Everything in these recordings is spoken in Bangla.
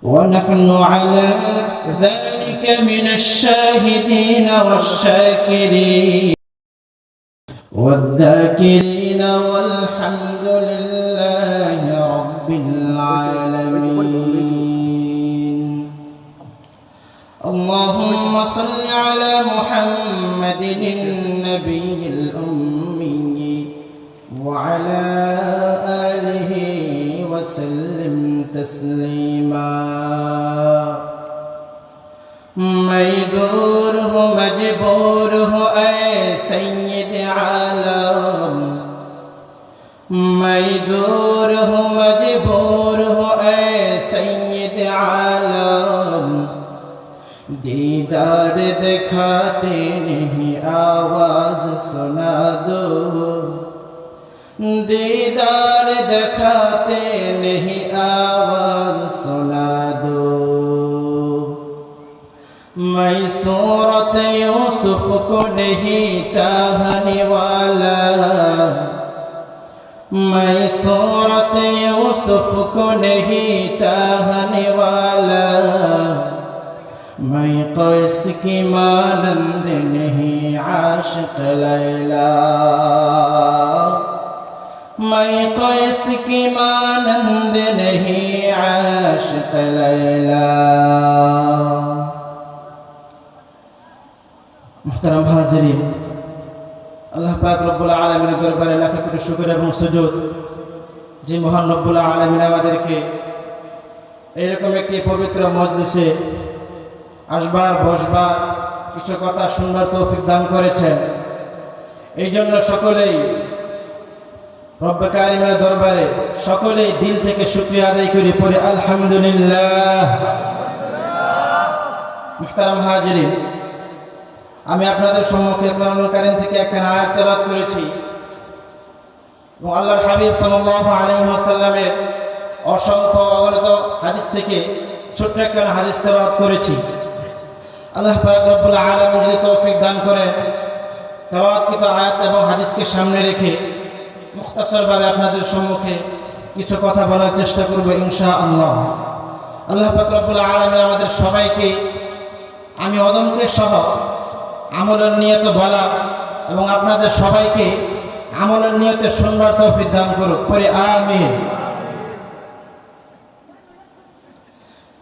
ونحن على ذلك من الشاهدين والشاكرين والذاكرين والحمد لله رب العالمين. اللهم صل على محمد النبي الأمي وعلى آله وسلم تسليما. ميدوره مجبوره اے سید عالم، ميدوره مجبوره اے سید عالم، دیدار دکھاتے نہیں آواز سنا دو، دیدار دکھاتے نہیں آواز سنا دو. میں صورت یوسف کو نہیں چاہنے والا، میں صورت یوسف کو نہیں چاہنے والا، میں قیس کی مانند نہیں عاشق لیلا، میں قیس کی مانند نہیں عاشق لیلا. মুহতারাম হাজিরিন, আল্লাহ পাক রব্বুল আলামিনের দরবারে লাখ কোটি শুকর এবং সুজুদ যে মহান রব্বুল আলামিন আমাদেরকে এইরকম একটি পবিত্র মজলিসে আসবার বসবার কিছু কথা শুনবার তৌফিক দান করেছেন। এই জন্য সকলেই রব্বে কারিমের দরবারে সকলেই দিল থেকে শুকরিয়া আদায় করি, পড়ি আলহামদুলিল্লাহ। মুহতারাম হাজিরিন, আমি আপনাদের সম্মুখে কোরআনুল কারীম থেকে একখানা আয়াত তেলাওয়াত করেছি এবং আল্লাহর হাবিব সাল্লাল্লাহু আলাইহি ওয়াসাল্লামের অসংখ্য অগণিত হাদিস থেকে ছোট্ট একখানা হাদিস তেলাওয়াত করেছি। আল্লাহ পাক রব্বুল আলামিন যদি তৌফিক দান করেন, তেলাওয়াতকৃত আয়াত এবং হাদিসকে সামনে রেখে মুখতাসরভাবে আপনাদের সম্মুখে কিছু কথা বলার চেষ্টা করব ইনশাআল্লাহ। আল্লাহ পাক রব্বুল আলামিন আমাদের সবাইকে, আমি অদমকে সহ আমলের নিয়তে বলা এবং আপনাদের সবাইকে আমলের নিয়তে শুনবার তৌফিক দান করুক, পড়ি আমিন।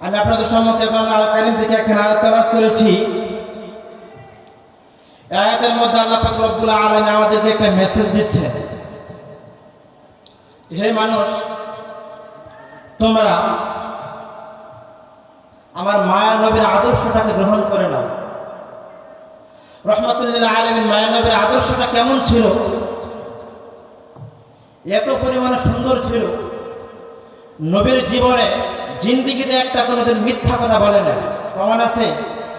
আমি আপনাদের সম্মুখে কোরআনুল কারীম থেকে একখানা আয়াত তেলাওয়াত করেছি। এই আয়াতের মধ্যে আল্লাহ পাক রব্বুল আলামিন আমাদেরকে একটা মেসেজ দিচ্ছে, হে মানুষ, তোমরা আমার মায়ার নবীর আদর্শটাকে গ্রহণ করে নাও। রহমাতুল লিল আলামিন মায়ার নবীর আদর্শটা কেমন ছিল? এত পরিমাণে সুন্দর ছিল, নবীর জীবনে জিন্দিগিতে একটা কোনোদিন মিথ্যা কথা বলে না। প্রমাণ আছে?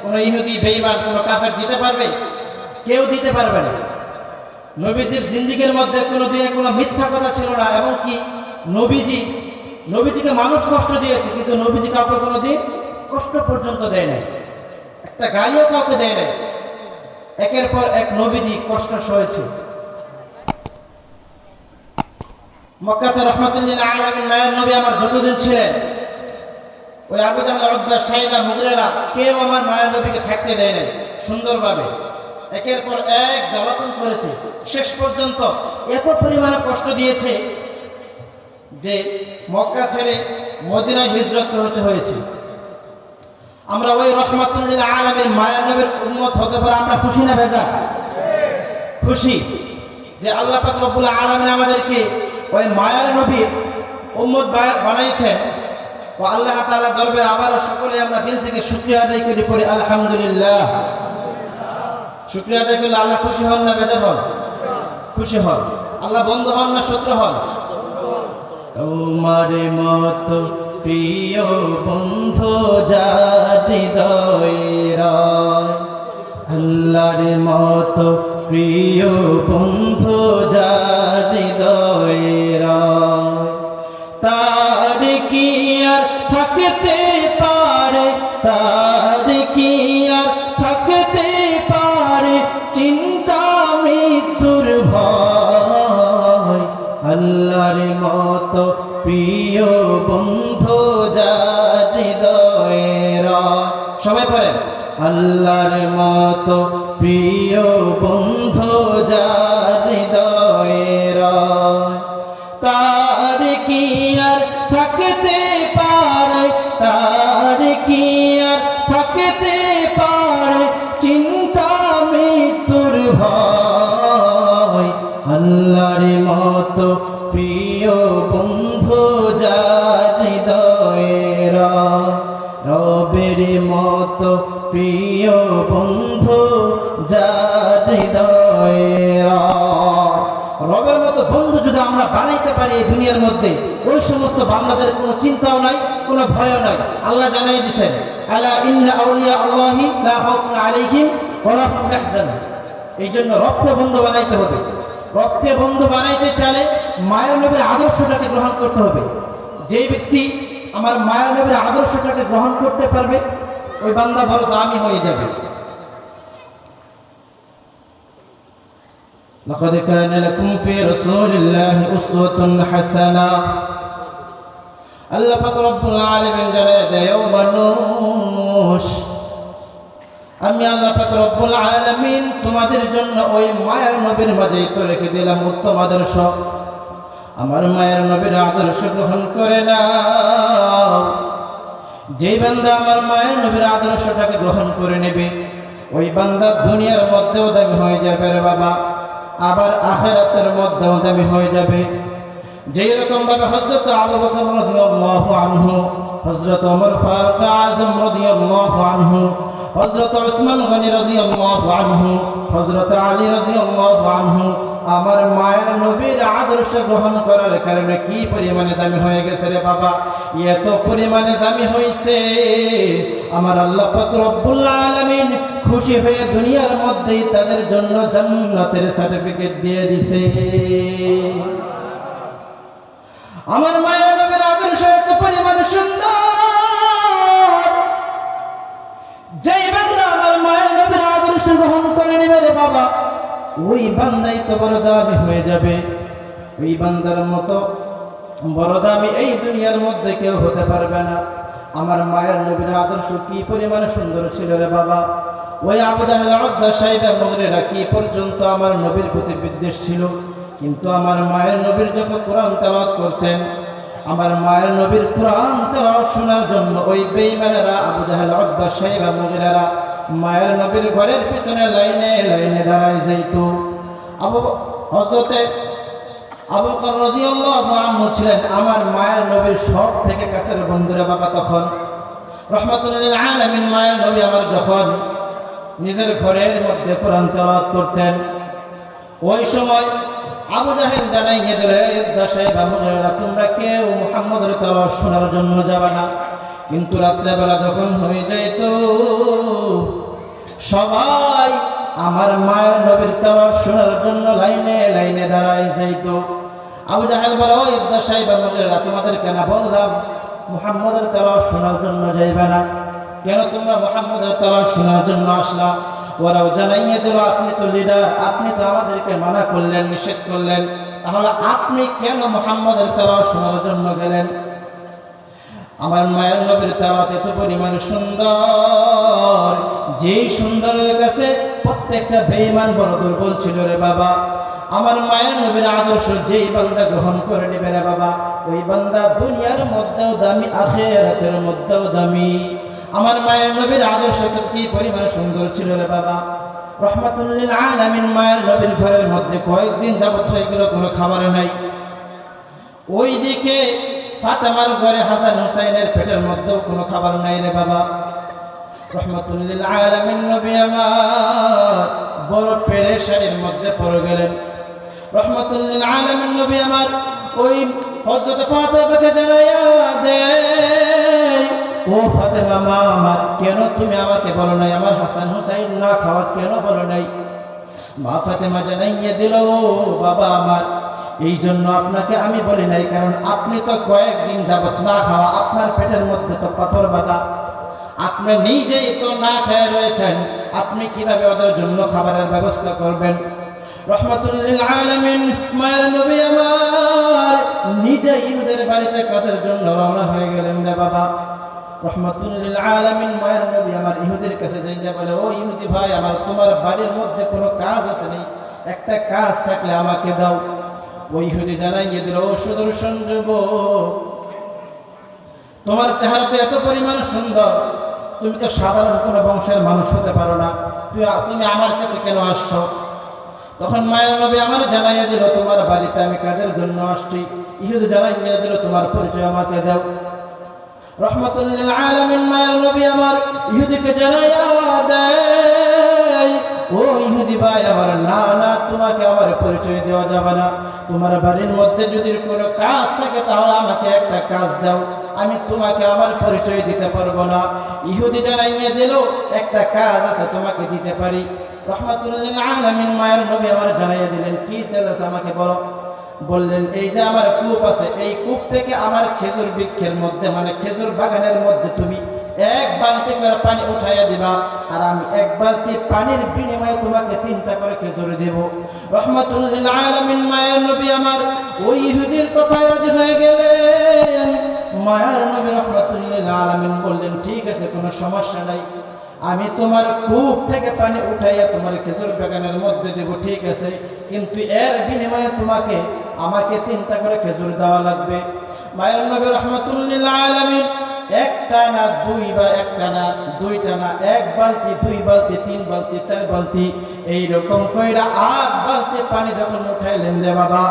কোনো ইহুদি বেঈমান কোনো কাফের দিতে পারবে? কেউ দিতে পারবে না। নবীজির জিন্দিগির মধ্যে কোনোদিন কোনো মিথ্যা কথা ছিল না। এবং কি নবীজিকে মানুষ কষ্ট দিয়েছে, কিন্তু নবীজি কাউকে কোনোদিন কষ্ট পর্যন্ত দেয় নাই, একটা গালিও কাউকে দেয় নাই। একের পর এক নবীজি কষ্ট সয়েছে। মক্কাতে রহমাতুল লিল আলামিন মায়ের নবী আমার যতদিন ছিলেন, ওই আবু জাহল, উতবা, শাইবা, মুগীরা কেউ আমার মায়ের নবীকে থাকতে দেয় নাই সুন্দরভাবে। একের পর এক জ্বালাতন করেছে, শেষ পর্যন্ত এত পরিমাণে কষ্ট দিয়েছে যে মক্কা ছেড়ে মদিনায় হিজরত করতে হয়েছে। আমরা ওই রহমাতুল লিল আলামিন মায়ার নবীর উম্মত হতে পারে আমরা খুশি না বেজার? খুশি যে আল্লাহ পাক রব্বুল আলামিন আমাদেরকে ওই মায়ার নবীর উম্মত বানাইছেন। ও আল্লাহ তাআলা দরবারে আবারও সকলে আমরা দিল থেকে শুকরিয়া আদায় করি, পড়ি আলহামদুলিল্লাহ। শুকরিয়া আদায় করলে আল্লাহ খুশি হন না বেজার হন? খুশি হন। আল্লাহ বন্ধু হন না শত্রু হন? তোমার মতো প্রিয় বন্ধু যার হৃদয়ে রয়, আল্লাহর মতো প্রিয় বন্ধু যার হৃদয়ে রয়, তার কি আর থাকতে পারে, তার কি আর থাকতে পারে চিন্তা মৃত্যুর ভয়, আল্লাহর মতো প্রিয় বন্ধু যার হৃদয়ের। সবাই পড়েন, আল্লাহর মতো প্রিয় বন্ধু যার হৃদয়ের, তার কি আর থাকতে পারে, তার কি আর থাকতে পারে চিন্তা মৃত্যুর ভয়। আল্লাহর মতো প্রিয় বন্ধু যার হৃদয়ের, রবের মতো প্রিয় বন্ধু যার হৃদয়ের। রবের মতো বন্ধু যদি আমরা বানাইতে পারি এই দুনিয়ার মধ্যে, ওই সমস্ত বান্দাদের কোনো চিন্তাও নাই, কোনো ভয়ও নাই। আল্লাহ জানাই দিয়েছেন, আলা ইন্না আউলিয়া আল্লাহি লা খাউফুন আলাইহিম ওয়া লা হুম ইয়াহজানুন। এই জন্য রবকে বন্ধু বানাইতে হবে। রবকে বন্ধু বানাইতে চাইলে মায়ের নবীর আদর্শটাকে গ্রহণ করতে হবে। যে ব্যক্তি আমার মায়ের নবীর আদর্শটাকে গ্রহণ করতে পারবে, ওই বান্দা বড় দামি হয়ে যাবে। لقد كان لكم في رسول الله أسوة حسنة। আল্লাহ পাক রব্বুল আলামিন জানায় দেয় মানুষ, আমি আল্লাহ পাক রব্বুল আলামিন তোমাদের জন্য ওই মায়ের নবীর মাঝেই তো রেখে দিলাম উত্তম আদর্শ। আমার মায়ের নবীর আদর্শ গ্রহণ করে নাও। যেই বান্দা আমার মায়ের নবীর আদর্শটাকে গ্রহণ করে নেবে, ওই বান্দা দুনিয়ার মধ্যেও দামি হয়ে যাবে রে বাবা, আবার আখিরাতের মধ্যেও দামি হয়ে যাবে। যেই রকম ভাবে হযরত আবু বকর রাদিয়াল্লাহু আনহু, হযরত ওমর ফারুক আযম রাদিয়াল্লাহু আনহু, হযরত উসমান গনি রাদিয়াল্লাহু আনহু, হযরত আলী রাদিয়াল্লাহু আনহু আমার মায়ের নবীর আদর্শ গ্রহণ করার কারণে কি পরিমাণে দামি হয়ে গেছে রে বাবা। এত পরিমাণে দামি হয়েছে, আমার আল্লাহ পাক রব্বুল আলামিন খুশি হয়ে দুনিয়ার মধ্যেই তাদের জন্য জান্নাতের সার্টিফিকেট দিয়ে দিছে। আমার মায়ের নবীর আদর্শ এত পরিমাণে সুন্দর, যেই বান্দা আমার মায়ের নবীর আদর্শ গ্রহণ করে নেবে রে বাবা, ওই বান্দাই তো বড় দামি হয়ে যাবে। ওই বান্দার মতো বড় দামি এই দুনিয়ার মধ্যে কেউ হতে পারবে না। আমার মায়ের নবীর আদর্শ কি পরিমাণে সুন্দর ছিল রে বাবা। ওই আবু জাহল, উতবা, শাইবা, মুগীরা কি পর্যন্ত আমার নবীর প্রতি বিদ্বেষ ছিল, কিন্তু আমার মায়ের নবীর যখন কোরআন তেলাওয়াত করতেন, আমার মায়ের নবীর কোরআন তেলাওয়াত শোনার জন্য ওই বেঈমানেরা আবু জাহল, উতবা, শাইবা, মুগীরা মায়ের নবীর ঘরের পিছনে লাইনে লাইনে দাঁড়ায় যাইত। হযরতে আবু বকর রাদিয়াল্লাহু আনহু ছিলেন আমার মায়ের নবীর সব থেকে কাছের বন্ধুরা বাবা। তখন রাহমাতুল লিল আলামিন মায়ের নবী আমার যখন নিজের ঘরের মধ্যে কোরআন তেলাওয়াত করতেন, ওই সময় আবু জাহেল জানাইয়ে দিল, উতবা, শাইবা, মুগীরা তোমরা কেউ মুহাম্মদের তেলাওয়াত শোনার জন্য যাবে না। কিন্তু রাত্রেবেলা যখন হয়ে যাইত, সবাই আমার মায়ের নবীর তেলাওয়াত শোনার জন্য লাইনে লাইনে দাঁড়ায় যাইত। আবু জাহেল বলে, ও উতবা, শাইবা, মুগীরা তোমাদেরকে না বললাম মুহাম্মদের তেলাওয়াত শোনার জন্য যাইবে না, কেন তোমরা মুহাম্মদের তেলাওয়াত শোনার জন্য আসলা? ওরাও জানাইয়ে দিল, আপনি তো লিডার, আপনি তো আমাদেরকে মানা করলেন, নিষেধ করলেন, তাহলে আপনি কেন মুহাম্মদের তেলাওয়াত শোনার জন্য গেলেন? আমার মায়ের নবীর তেলাওয়াত এত পরিমাণে সুন্দর, যেই সুন্দরের কাছে প্রত্যেকটা বেঈমান বড় দুর্বল ছিল রে বাবা। আমার মায়ের নবীর আদর্শ যেই বান্দা গ্রহণ করে নেবে রে বাবা, ওই বান্দা দুনিয়ার মধ্যেও দামি, আখিরাতের মধ্যেও দামি। আমার মায়ের নবীর আদর্শ কি পরিমাণে সুন্দর ছিল রে বাবা। রাহমাতুল লিল আলামিন মায়ের নবীর ঘরের মধ্যে কয়েকদিন যাবত হয়ে গেল কোনো খাবার নাই। ওইদিকে ফাতেমার ঘরে হাসান হুসাইনের পেটের মধ্যেও কোনো খাবার নাই রে বাবা। রাহমাতুল লিল আলামিন নবী আমার বড় পেরেশানির মধ্যে পড়ে গেলেন। রাহমাতুল লিল আলামিন নবী আমার ওই হযরত ফাতেমাকে জানাইয়া দেয়, ও ফাতেমা মা আমার, কেন তুমি আমাকে বলো নাই আমার হাসান হুসাইন না খাওয়া কেন বলো নাই? মা ফাতেমা জানাইয়া দিল, বাবা আমার, এই জন্য আপনাকে আমি বলি নাই, কারণ আপনি তো কয়েকদিন যাবত না খাওয়া, আপনার পেটের মধ্যে তো পাথর বাঁধা, আপনি নিজেই তো না খেয়ে রয়েছেন, আপনি কিভাবে ওদের জন্য খাবারের ব্যবস্থা করবেন? রাহমাতুল লিল আলামিন মায়ের নবী আমার নিজেই ওদের বাড়িতে কাজের জন্য রওনা হয়ে গেলেন রে বাবা। রহমাতুল লিল আলামিন মায়ের নবী আমার ইহুদির কাছে যাইয়া বলে, ও ইহুদি ভাই আমার, তোমার বাড়ির মধ্যে কোনো কাজ আছে নি? একটা কাজ থাকলে আমাকে দাও। ওই ইহুদি জানাইয়ে দিল, ও সুদর্শন যুবক, তোমার চেহারা তো এত পরিমাণ সুন্দর, তুমি তো সাধারণ কোনো বংশের মানুষ হতে পারো না, তুমি আমার কাছে কেন আসছো? তখন মায়ের নবী আমার জানাইয়া দিল, তোমার বাড়িতে আমি কাজের জন্য আসছি। ইহুদি জানাইয়া দিল, তোমার পরিচয় আমাকে দাও। রহমাতুল লিল আলামিন মায়ের নবী আমার ইহুদিকে জানাইয়া দেয়, ও ইহুদি ভাই আমার, না না, তোমাকে আমার পরিচয় দেওয়া যাবে না। তোমার বাড়ির মধ্যে যদি কোনো কাজ থাকে তাহলে আমাকে একটা কাজ দাও, আমি তোমাকে আমার পরিচয় দিতে পারবো না। ইহুদি জানাইয়া দিল, একটা কাজ আছে, তোমাকে দিতে পারি। রহমাতুল লিল আলামিন মায়ের নবী আমার জানাইয়া দিলেন, কি কাজ আছে আমাকে বলো। বললেন, এই যে আমার কূপ আছে, এই কূপ থেকে আমার খেজুর বৃক্ষের মধ্যে, মানে খেজুর বাগানের মধ্যে তুমি এক বালতি করে পানি উঠাইয়া দিবা, আর আমি এক বালতি পানির বিনিময়ে তোমাকে 3টা করে খেজুর দেব। রহমাতুল লিল আলামিন মায়ের নবী আমার ওই ইহুদির কথায় রাজি হয়ে গেলেন। মায়ের নবী রহমাতুল লিল আলামিন বললেন, ঠিক আছে, কোনো সমস্যা নাই, আমি তোমার কূপ থেকে পানি উঠাইয়া তোমার খেজুর বাগানের মধ্যে দেব, ঠিক আছে, কিন্তু এর বিনিময়ে আমাকে 3টা করে খেজুর দেওয়া লাগবে। মায়ের নবী রহমাতুল লিল আলামিন একটা না দুইটা না, 1 বালতি, 2 বালতি, 3 বালতি, 4 বালতি, এইরকম কইরা 8 বালতি পানি যখন উঠাইলেন রে বাবা,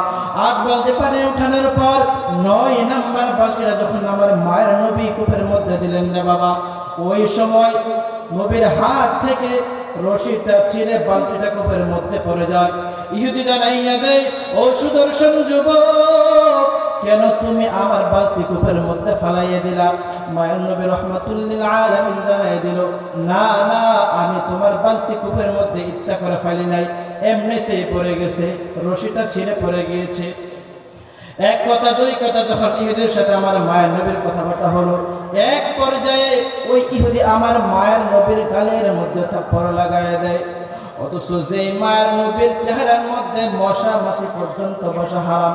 8 বালতি পানি উঠানোর পর 9 নাম্বার বালতিটা যখন আমার মায়ের নবী কূপের মধ্যে দিলেন রে বাবা, ওই সময় নবীর হাত থেকে রশিটা ছিঁড়ে বালতিটা কূপের মধ্যে পড়ে যায়। ইহুদি জানাইয়া দেয়, ও সুদর্শন যুবক, কেন তুমি আমার বালতি কূপের মধ্যে ফালাইয়া দিলা? মায়ের নবী রহমাতুল লিল আলামিন জানাইয়া দিল, না না, আমি তোমার বালতি কূপের মধ্যে ইচ্ছা করে ফালি নাই, এমনিতেই পড়ে গেছে, রশিটা ছিঁড়ে পড়ে গিয়েছে। এক কথা দুই কথা যখন ইহুদির সাথে আমার মায়ের নবীর কথাবার্তা হলো, এক পর্যায়ে ওই ইহুদি আমার মায়ের নবীর গালের মধ্যে থাপ্পড় লাগায় দেয়। অথচ যে মায়ের নবীর চেহারার মধ্যে মশা মাছি পর্যন্ত বসা হারাম,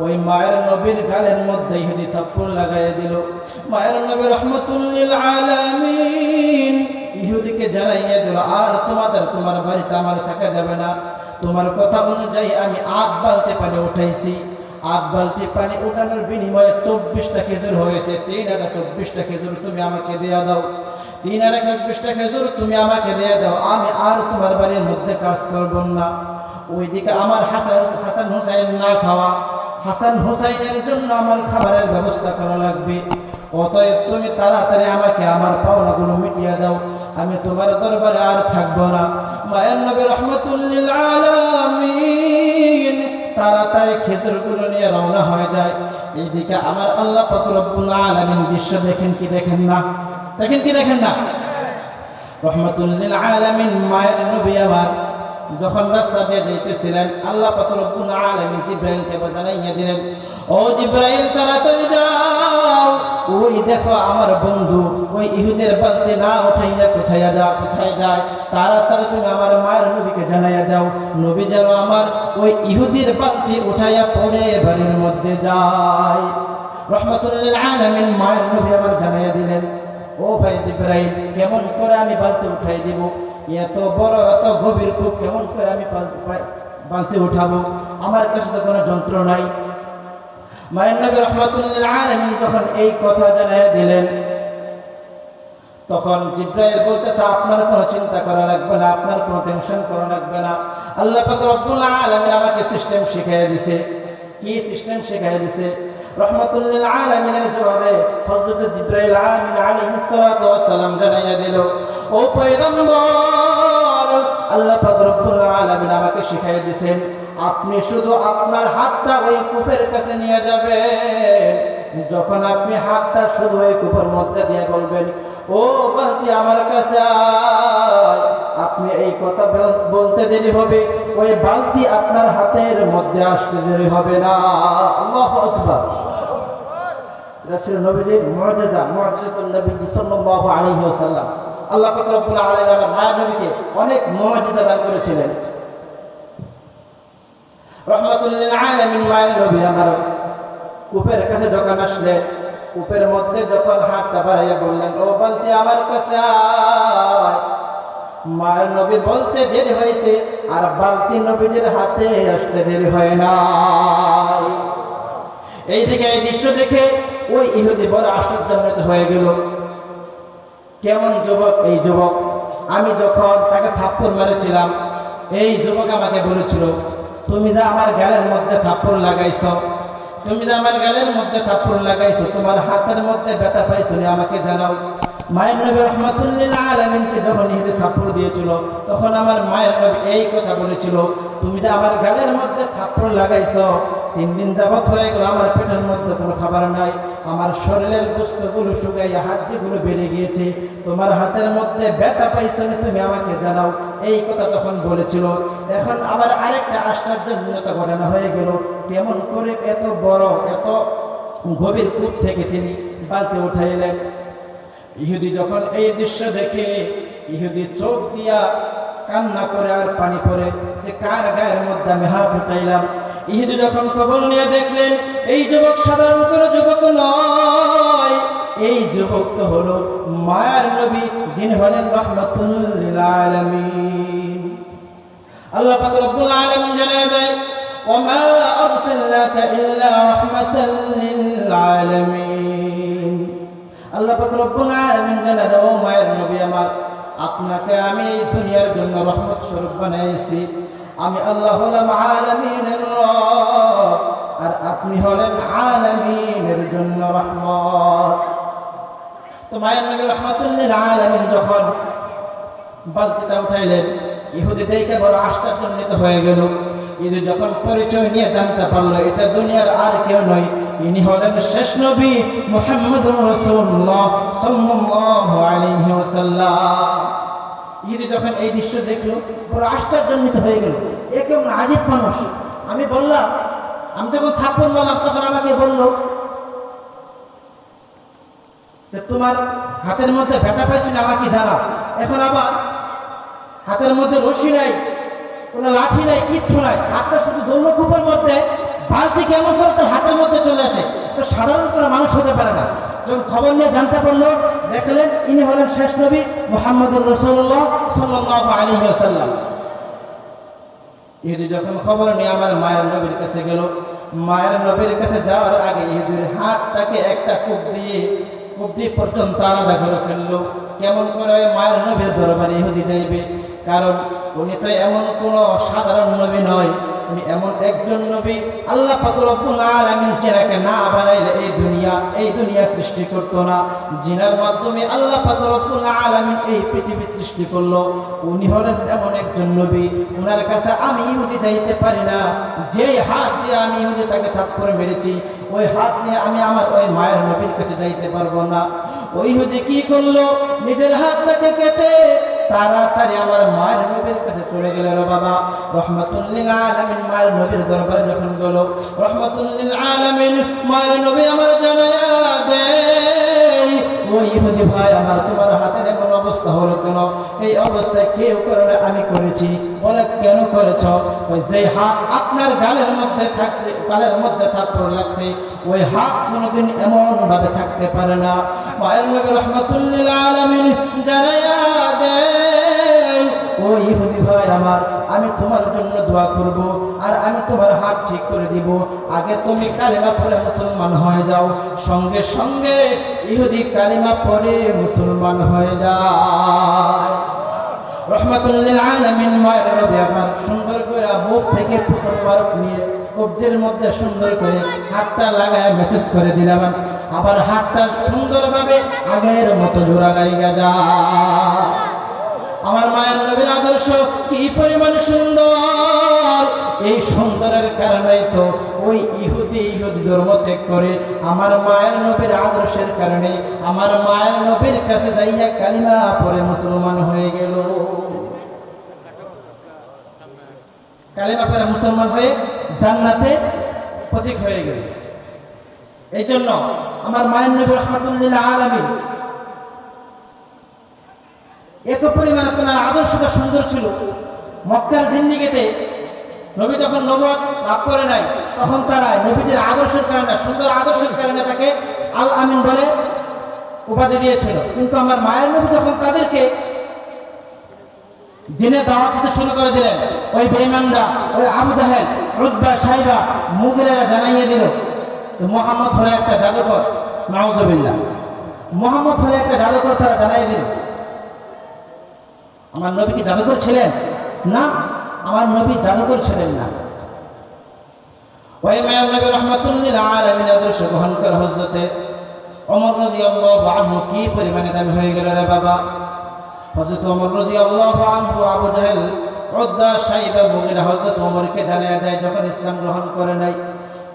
ওই মায়ের নবীর গালের মধ্যে ইহুদি থাপ্পড় লাগায় দিল। মায়ের নবী রহমাতুল লিল আলামিন ইহুদিকে জানাইয়া দিল, আর তোমার বাড়িতে আমার থাকা যাবে না। তোমার কথা অনুযায়ী আমি 8 বালতি পানি উঠাইছি, 8 বালতি পানি উঠানোর বিনিময়ে 24টা খেজুর হয়েছে, 3 আটা 24টা খেজুর তুমি আমাকে দেয়া দাও, 3 আটা 24টা খেজুর তুমি আমাকে দেয়া দাও, আমি আর তোমার বাড়ির মধ্যে কাজ করব না। ওইদিকে আমার হাসান হুসাইন না খাওয়া, হাসান হুসাইনের জন্য আমার খাবারের ব্যবস্থা করা লাগবে, অতএব তুমি তাড়াতাড়ি আমাকে আমার পাওনাগুলো মিটিয়ে দাও, আমি তোমার দরবারে আর থাকবো না। মায়ের নবী রহমাতুল লিল আলামিন তাড়াতাড়ি খেজুরগুলো নিয়ে রওনা হয়ে যায়। এইদিকে আমার আল্লাহ পাক রব্বুল আলামিন দৃশ্য দেখেন কি দেখেন না? রহমাতুল লিল আলামিন মায়ের নবী আমার যখন রাস্তা দিয়ে যাইতেছিলেন, আল্লাহ পাক রব্বুল আলামিন জিবরাইলকে জানাইয়া দিলেন, ও জিবরাইল, তাড়াতাড়ি যাও, ওই দেখো আমার বন্ধু ওই ইহুদের বালতি না উঠাইয়া কোথায় যায়, তাড়াতাড়ি তুমি আমার মায়ের নবীকে জানাইয়া দাও, নবী যেন আমার ওই ইহুদির বালতি উঠাইয়া পরে বাড়ির মধ্যে যায়। রহমাতুল লিল আলামিন মায়ের নবী আমার জানাইয়া দিলেন, ও ভাই জিবরাইল, কেমন করে আমি বালতি উঠাই দিব? এত বড় এত গভীর কূপ কেমন করে আমি বালতি উঠাবো? আমার কাছে তো কোনো যন্ত্র নাই। মায়ের নবী রহমাতুল লিল আলামিন যখন এই কথা জানাইয়া দিলেন, তখন জিবরাইল বলতেছে, আপনার কোনো চিন্তা করা লাগবে না, আপনার কোনো টেনশন করা লাগবে না। আল্লাহ পাক রব্বুল আলামিন আমাকে সিস্টেম শিখাইয়া দিছে। কি সিস্টেম শিখাইয়া দিছে? রহমাতুল লিল আলামিনের জবাবে হযরত জিবরাইল আমিন আলাইহিস সালাতু ওয়াস সালাম জানাইয়া দিল, ও পয়গম্বর, আল্লাহ পাক রব্বুল আলামিন আমাকে শিখাইয়া দিয়েছেন, আপনি শুধু আপনার হাতটা ওই কূপের কাছে নিয়ে যাবেন, যখন আপনি হাতটা শুধু ওই কূপের মধ্যে দিয়ে বলবেন, ও বালতি আমার কাছে আয়, আপনি এই কথা বলতে দেরি হবে, ওই বালতি আপনার হাতের মধ্যে আসতে দেরি হবে না। আল্লাহু আকবার। এটা ছিল নবীজির মুআজিজা, মুআজিজাতুন নবী সাল্লাল্লাহু আলাইহি ওয়াসাল্লাম। আল্লাহ পাক রব্বুল আলামিন আমার মায়ের নবীকে অনেক মুআজিজা দান করেছিলেন। রহমাতুল লিল আলামিন মায়ের নবী আমার কূপের কাছে যখন আসলেন, কূপের মধ্যে যখন হাতটা বাড়াইয়া বললেন, ও বালতি আমার কাছে আয়, মায়ের নবী বলতে দেরি হয়েছে আর বালতি নবীজির হাতে আসতে দেরি হয় না। এইদিকে এই দৃশ্য দেখে ওই ইহুদি বড় আশ্চর্যান্বিত হয়ে গেল। কেমন যুবক এই যুবক! আমি যখন তাকে থাপ্পড় মেরেছিলাম, এই যুবক আমাকে বলেছিল, তুমি যা আমার গালের মধ্যে থাপ্পড় লাগাইছো, তুমি যে আমার গালের মধ্যে থাপ্পড় লাগাইছো, তোমার হাতের মধ্যে ব্যথা পাইছো নি আমাকে জানাও। মায়ের নবী রহমাতুল্লিল আলামিনকে যখন ইহুদি থাপ্পড় দিয়েছিল, তখন আমার মায়ের নবী এই কথা বলেছিল, তুমি যে আমার গালের মধ্যে থাপ্পড় লাগাইছো, 3 দিন যাবত হয়ে গেল আমার পেটের মধ্যে কোনো খাবার নাই, আমার শরীরের গোস্তগুলো শুকাইয়া হাড্ডিগুলো বেড়ে গিয়েছে, তোমার হাতের মধ্যে ব্যথা পাইছো নি তুমি আমাকে জানাও। এই কথা তখন বলেছিল। এখন আবার আরেকটা আশ্চর্যজনক ঘটনা হয়ে গেল। কেমন করে এত বড় এত গভীর কূপ থেকে তিনি বালতি উঠাইলেন। ইহুদি যখন এই দৃশ্য দেখে, ইহুদি চোখ দিয়া কান্না করে আর পানি পড়ে যে কার গায়ের মধ্যে আমি হাত উঠাইলাম। ইহুদি যখন খবর নিয়ে দেখলেন এই যুবক সাধারণ কোনো যুবক নয়, এই যুবক তো হলো মায়ার নবী, যিনি হলেন রাহমাতুল লিল আলামিন। আল্লাহ পাক রব্বুল আলামিন জানিয়ে দেয়, ওমা আরসালনাকা ইল্লা রাহমাতাল লিল আলামিন। আল্লাহ পাক রব্বুল আলামিন জানিয়ে দেয়, ও মায়ের নবী আমার, আপনাকে আমি দুনিয়ার জন্য রহমত স্বরূপ বানাইছি। আমি আল্লাহ হলাম আলামিনের রব, আর আপনি হলেন আলামিনের জন্য রহমত। তো মায়ের নবী রাহমাতুল লিল আলামিন যখন বালতিটা উঠাইলেন, ইহুদি দেখে বড় আশ্চর্যান্বিত হয়ে গেল। ইহুদি যখন পরিচয় নিয়ে জানতে পারলো এটা দুনিয়ার আর কেউ নয়, ইনি হলেন শেষ নবী মুহাম্মদুর রাসূলুল্লাহ সাল্লাল্লাহু আলাইহি ওয়াসাল্লাম। ইহুদি যখন এই দৃশ্য দেখলো বড় আশ্চর্যান্বিত হয়ে গেল, এ কেমন আজীব মানুষ। আমি বললাম, আমি যখন থাপ্পড় মারলাম তখন আমাকে বললো যে তোমার হাতের মধ্যে ব্যথা পাইছো না আমাকে জানাও। এখন আবার হাতের মধ্যে রশি নাই, কোনো লাঠি নাই, কিচ্ছু নাই, হাতটা শুধু ধরলো কূপের মধ্যে, বালতি কেমন করে তার হাতের মধ্যে চলে আসে। তো সাধারণ কোনো মানুষ হতে পারে না। যখন খবর নিয়ে জানতে পারলো, দেখলেন ইনি হলেন শেষ নবী মুহাম্মদুর রাসূলুল্লাহ সাল্লাল্লাহু আলাইহি ওয়াসাল্লাম। ইহুদি যখন খবর নিয়ে আমার মায়ের নবীর কাছে গেল, মায়ের নবীর কাছে যাওয়ার আগে ইহুদির হাতটাকে একটা কূপ দিয়ে পর্যন্ত আলাদা করে ফেললো। কেমন করে মায়ের নবীর দরবারে ইহুদি যাইবে? কারণ উনি তো এমন কোনো সাধারণ নবী নয়, উনি এমন একজন নবী আল্লাহ পাক রব্বুল আলামিন যাকে না বানাইলে এই দুনিয়া সৃষ্টি করতো না, জিনার মাধ্যমে আল্লাহ পাক রব্বুল আলামিন এই পৃথিবী সৃষ্টি করলো। উনি হলেন এমন একজন নবী, উনার কাছে আমি ইহুদি যাইতে পারি না। যে হাত দিয়ে আমি ইহুদি তাকে থাপ্পড় মেরেছি, ওই হাত নিয়ে আমি আমার ওই মায়ের নবীর কাছে যাইতে পারবো না। ওই ইহুদি কি করলো? নিজের হাতটাকে কেটে তাড়াতাড়ি আমার মায়ের নবীর কাছে চলে গেল। রে বাবা, রাহমাতুল লিল আলামিন মায়ের নবীর দরবারে যখন গেল, রাহমাতুল লিল আলামিন মায়ের নবী আমার জানায়া দেয়, ওই ইহুদি ভাই আমার, তোমার হাতের এমন অবস্থা হলো কেন? এই অবস্থায় কেউ করে আমি করেছি। বলে কেন করেছ? ওই যে হাত আপনার গালের মধ্যে থাকছে, গালের মধ্যে থাপ্পড় লাগছে, ওই হাত কোনোদিন এমন ভাবে থাকতে পারে না। মায়ের নবী রাহমাতুল লিল আলামিন জানায়া দেয়, ও ইহুদি ভাই আমার, আমি তোমার জন্য দোয়া করব আর আমি তোমার হাত ঠিক করে দিব। আগে তুমি কালিমা পড়ে মুসলমান হয়ে যাও। সঙ্গে সঙ্গে ইহুদি কালিমা পড়ে মুসলমান হয়ে যায়। রাহমাতুল লিল আলামিন মায়ের নবী আমার সুন্দর করে মুখ থেকে ফুটন মুবারক নিয়ে কবজের মধ্যে সুন্দর করে হাতটা লাগায় মেসেজ করে দিলাম, আবার হাতটা সুন্দরভাবে আগের মতো জোড়া লাইগা যায়। আমার মায়ের নবীর আদর্শ কি পরিমাণ সুন্দর! এই সুন্দরের কারণেই তো ওই ইহুদি ধর্ম ত্যাগ করে আমার মায়ের নবীর আদর্শের কারণে আমার মায়ের নবীর কাছে যাইয়া কালিমা পড়ে মুসলমান হয়ে গেল। কালিমা পড়ে মুসলমান হয়ে জান্নাতে প্রতীক হয়ে গেল। এই জন্য আমার মায়ের নবী রাহমাতুল লিল আলামিন এত পরিমাণ আপনার আদর্শটা সুন্দর ছিল। মক্কার জিন্দিগিতে নবী যখন নবুয়ত লাভ করে নাই, তখন তারা নবীদের আদর্শের কারণে, সুন্দর আদর্শের কারণে তাকে আল আমিন বলে উপাধি দিয়েছিল। কিন্তু আমার মায়ের নবী যখন তাদেরকে দিনে দাওয়াত দিতে শুরু করে দিলেন, ওই বেঈমানরা, ওই আবু জাহেল, উতবা, সাইবা, মুগিরারা জানাইয়ে দিল মুহাম্মদ হলো একটা জাদুকর। নাউযুবিল্লাহ, মুহাম্মদ হলো একটা জাদুকর। তারা জানাইয়ে দিল। আমার নবী কি জাদুকর ছিলেন? না, আমার নবী জাদুকর ছিলেন না। ওই মায়ের নবী রাহমাতুল লিল আলামিন আদর্শ গ্রহণ করে হযরতে ওমর রাদিয়াল্লাহু আনহু কি পরিমাণে দামি হয়ে গেল রে বাবা। হযরত ওমর রাদিয়াল্লাহু আনহু আবু জাহেল, উতবা, সাইবা, মুগিরা হযরত ওমরকে জানিয়ে দেয় যখন ইসলাম গ্রহণ করে নাই,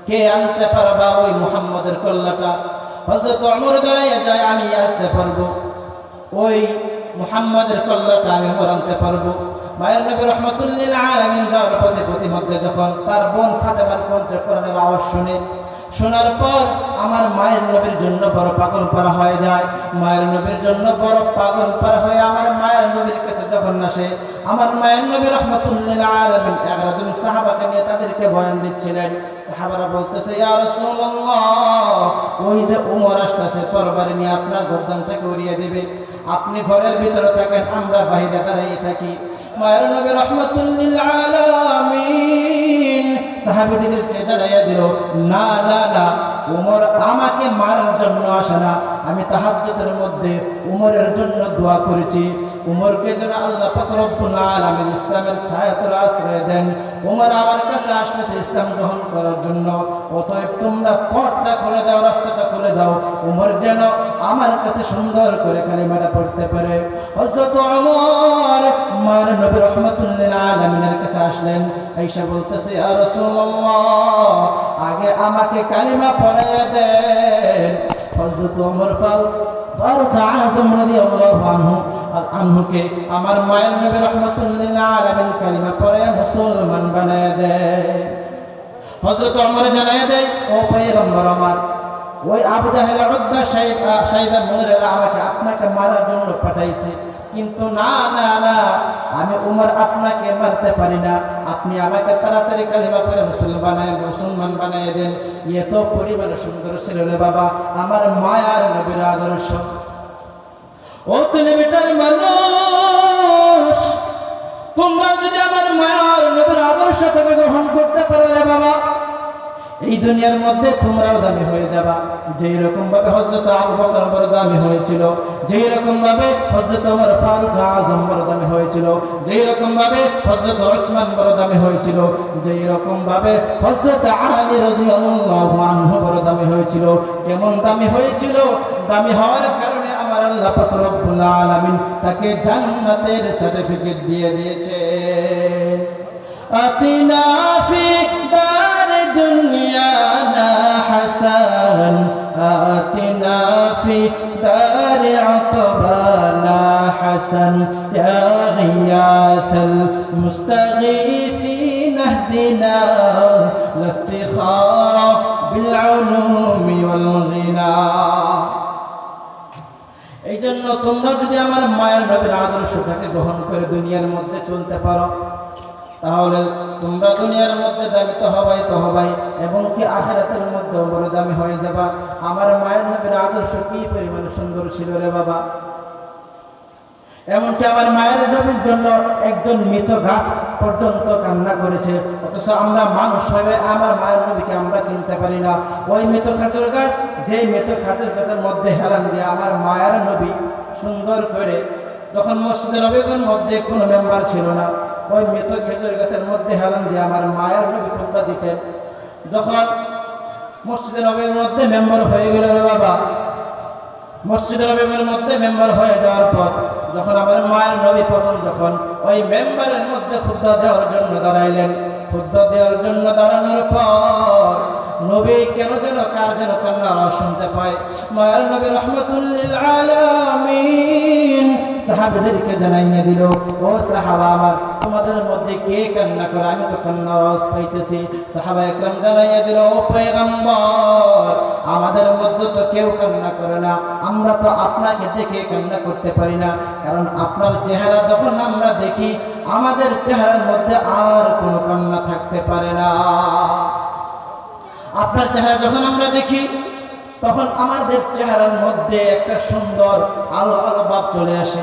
কে আনতে পারবা ওই মুহাম্মদের কল্লাটা? হযরত ওমর দাঁড়াইয়া যায়, আমি আনতে পারবো ওই মুহাম্মদের কল্লাটা, আমি ওমর আনতে পারবো। মায়ের নবী রাহমাতুল লিল আলামিন যাওয়ার পথে প্রতিমধ্যে যখন তার বোন ফাতেমার কণ্ঠে কোরআনের আওয়াজ শোনার পর আমার মায়ের নবীর জন্য বড় পাগল পারা হয়ে যায়। মায়ের নবীর জন্য বড় পাগল পারা হয়ে আমার মায়ের নবীর কাছে যখন আসে, আমার মায়ের নবী রাহমাতুল লিল আলামিন 11 জন সাহাবাকে নিয়ে তাদেরকে বয়ান দিচ্ছিলেন। সাহাবারা বলতেছে, ইয়া রাসূলুল্লাহ, ওই যে ওমর আসতেছে তরবারি নিয়ে আপনার গর্দানটাকে উড়িয়ে দেবে, আপনি ঘরের ভিতরে থাকেন, আমরা বাইরে দাঁড়িয়ে থাকি। মায়ের নবী রাহমাতুল লিল আলামিন সাহাবীদেরকে জানাইয়া দিল, না না না, ওমর আমাকে মারার জন্য আসে না, আমি তাহাজ্জুদের মধ্যে উমরের জন্য দোয়া করেছি, উমরকে যেন আল্লাহ পাক রব্বুল আলামিন ইসলামের ছায়াতলে আশ্রয় দেন। উমর আমার কাছে আসতেছে ইসলাম গ্রহণ করার জন্য, অতএব তোমরা পথটা খুলে দাও, রাস্তাটা খুলে দাও, উমর যেন আমার কাছে সুন্দর করে কালিমাটা পড়তে পারে। হযরত ওমর মায়ের নবী রাহমাতুল লিল আলামিনের কাছে আসলেন, আয়েশা বলতেছে, ইয়া রাসূলুল্লাহ, আগে আমাকে কালিমা পড়াইয়া দেন। হযরত ওমর ফারুক আযম রাদিয়াল্লাহু আনহুকে আমার মায়ের নবী রাহমাতুল লিল আলামিন কালিমা পড়াইয়া মুসলমান বানায় দেয়। হযরত ওমর জানায় দেয়, ও পয়গম্বর আমার, ওই আবু জাহেল, উতবা, সাইবা, মুগিরা আমাকে আপনাকে মারার জন্য পাঠাইছে, কিন্তু না না না, আমি উমর আপনাকে মারতে পারি না, আপনি আমাকে তাড়াতাড়ি কালিমা পড়ে মুসলমান বানিয়ে দেন। এত পরিমাণে সুন্দর ছিল রে বাবা আমার মায়ার নবীর আদর্শ। ও কিলোমিটার মানুষ, তোমরা যদি আমার মায়ার নবীর আদর্শটাকে গ্রহণ করতে পারো রে বাবা, এই দুনিয়ার মধ্যে তোমরাও দামি হয়ে যাবা। যেই রকম ভাবে হযরত আবু বকর বড় দামি হয়েছিল, যেই রকম ভাবে হযরত ওমর ফারুক আযম বড় দামি হয়েছিল, যেই রকম ভাবে হযরত উসমান বড় দামি হয়েছিল, যেই রকম ভাবে হযরত আলী রাদিয়াল্লাহু আনহু বড় দামি হয়েছিল। কেমন দামি হয়েছিল? দামি হওয়ার কারণে আমার আল্লাহ পাক রব্বুল আলামিন তাকে জান্নাতের সার্টিফিকেট দিয়ে দিয়েছে। আতিনা ফি দার দুনিয়ানা হাসান, আতিনা ফি দার আতবানা হাসান, ইয়া গিয়াসাল মুস্তাগীথিন ইহদিনা লিফতিখারা বিল উলুমি ওয়াল গিনা। এই জন্য তোমরা যদি আমার মায়ের নবীর আদর্শটাকে গ্রহণ করে দুনিয়ার মধ্যে চলতে পারো, তাহলে তোমরা দুনিয়ার মধ্যে দামি তো হবাই এবং কি আখিরাতের মধ্যে বড় দামি হয়ে যাবা। আমার মায়ের নবীর আদর্শ কি পরিমাণ সুন্দর ছিল রে বাবা। এমনকি আমার মায়ের জমির জন্য একজন মৃত গাছ পর্যন্ত কান্না করেছে, অথচ আমরা মানুষ হয়ে আমার মায়ের নবীকে আমরা চিনতে পারি না। ওই মৃত খাতের গাছ, যে মৃত খাতের গাছের মধ্যে হেলান দিয়ে আমার মায়ের নবী সুন্দর করে, যখন মসজিদে নববীর মধ্যে কোনো মেম্বার ছিল না, ওই মৃত খেজুর গাছের মধ্যে হেলান দিয়ে আমার মায়ের নবী খুতবা দিতেন। যখন মসজিদে নববীর মধ্যে মেম্বার হয়ে গেল রে বাবা, মসজিদে নববীর মধ্যে মেম্বার হয়ে যাওয়ার পর যখন আমার মায়ের নবী প্রথম যখন ওই মেম্বারের মধ্যে খুতবা দেওয়ার জন্য দাঁড়াইলেন, খুতবা দেওয়ার জন্য দাঁড়ানোর পর নবী কেন যেন কার যেন কান্নার আওয়াজ শুনতে পায়। মায়ের নবী রাহমাতুল লিল আলামিন সাহাবাদেরকে জানাইয়া দিল, ও সাহাবা আমার, তোমাদের মধ্যে কে কান্না করে? আমি তো কান্নার আওয়াজ পাইতেছি। সাহাবা একরাম জানাইয়া দিল, ও পয়গম্বর, আমাদের মধ্যে তো কেউ কান্না করে না, আমরা তো আপনাকে দেখে কান্না করতে পারি না, কারণ আপনার চেহারা যখন আমরা দেখি আমাদের চেহারার মধ্যে আর কোনো কান্না থাকতে পারে না। আপনার চেহারা যখন আমরা দেখি তখন আমাদের চেহারার মধ্যে একটা সুন্দর আলো আলো ভাব চলে আসে।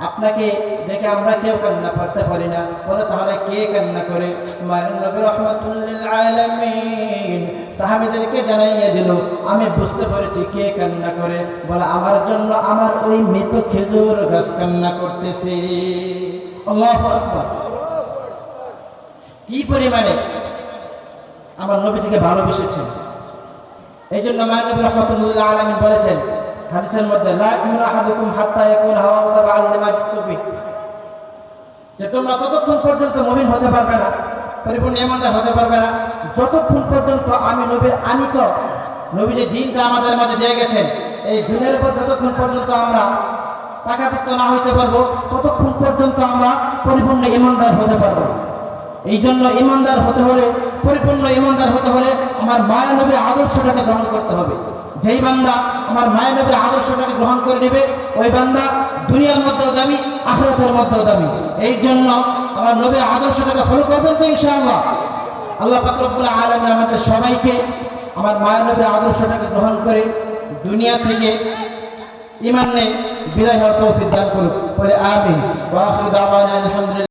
আপনাকে দেখে আমরা কেউ কান্না করতে পারি না, বলে তাহলে কে কান্না করে? মায়ের নবী রাহমাতুল লিল আলামিন সাহাবীদেরকে জানাইয়ে দিল, আমি বুঝতে পেরেছি কে কান্না করে। বলে আমার জন্য আমার ওই মৃত খেজুর গাছ কান্না করতেছে। আল্লাহু আকবার! কি পরিমাণে আমার নবীজিকে ভালোবেসেছেন। এই জন্য মায়ের নবী রাহমাতুল লিল আলামিন বলেছেন হাদিসের মধ্যে, লা ইউমিনু আহাদুকুম হাত্তা ইয়াকুনা হাওয়াহু তাবাআন লিমা জিতু বিহি, যে তোমরা ততক্ষণ পর্যন্ত মুমিন হতে পারবে না, পরিপূর্ণ ঈমানদার হতে পারবে না, যতক্ষণ পর্যন্ত আমি নবীর আনিত নবী যে দিনটা আমাদের মাঝে দিয়ে গেছেন, এই দিনের উপর যতক্ষণ পর্যন্ত আমরা পাকাপোক্ত না হইতে পারবো, ততক্ষণ পর্যন্ত আমরা পরিপূর্ণ ঈমানদার হতে পারবো না। এই জন্য ঈমানদার হতে হলে, পরিপূর্ণ ঈমানদার হতে হলে আমার মায়া নবীর আদর্শটাকে গ্রহণ করতে হবে। যেই বান্দা আমার মায়া নবীর আদর্শটাকে গ্রহণ করে নেবে, ওই বান্দা দুনিয়ার মধ্যেও দামি, আখিরাতের মধ্যেও দামি। এই জন্য আমার নবীর আদর্শটাকে ফলো করবেন তো ইনশাআল্লাহ। আল্লাহ পাক রব্বুল আলামিন আমাদের সবাইকে আমার মায়া নবীর আদর্শটাকে গ্রহণ করে দুনিয়া থেকে ঈমান নিয়ে বিদায় হওয়ার তৌফিক দান করুন। বলে আমিন। ওয়া আখিরু দাওয়ানা আলহামদুলিল্লাহ।